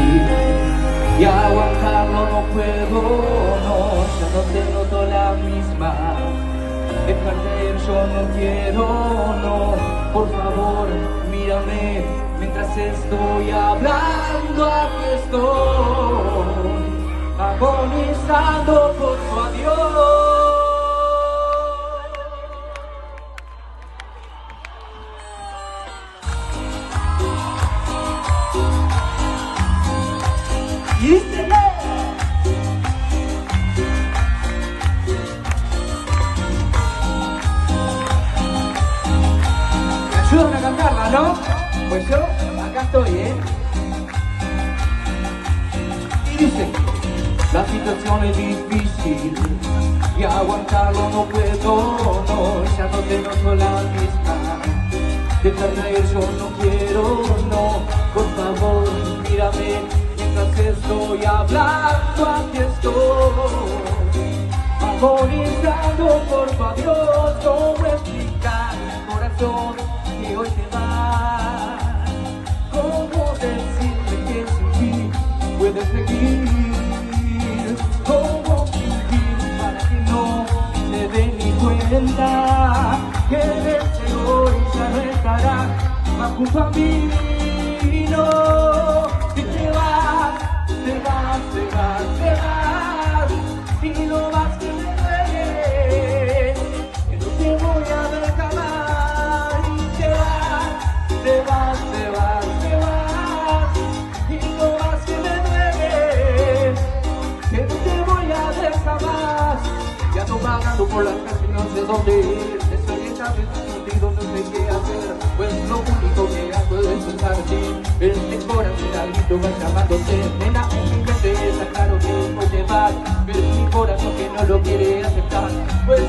difícil y aguantarlo no puedo, no, ya no te noto la misma. Dejarte ir yo no quiero, no, por favor, mírame mientras estoy hablando, aquí estoy, agonizando por tu adiós. ¿Me ayudan a cantarla, no? Pues yo acá estoy, Y dice, la situación es difícil y aguantarlo no puedo, no, ya no te noto la misma. Dejarte ir yo no quiero, no, por favor, mírame mientras estoy hablando, aquí estoy, agonizando por tu adiós. ¿Cómo explicar al corazón que hoy te vas? ¿Cómo decirle que sin ti puedes seguir? ¿Cómo fingir para que no te dé ni cuenta que desde hoy ya no estará más junto a mí? No, si te vas, te vas, te vas, te vas, y lo más que me duele, que no te voy a ver jamás. Y te vas, te vas, te vas, te vas, y lo más que me duele, que no te voy a ver jamás. Ya no vagando por las calles y no sé dónde ir, estoy echando en tu sentido, no sé qué hacer, pues lo único que hago es pensar en ti. El corazonadito va llamándote, nena, en mi mente está claro que hoy te vas, pero es mi corazón que no lo quiere aceptar, pues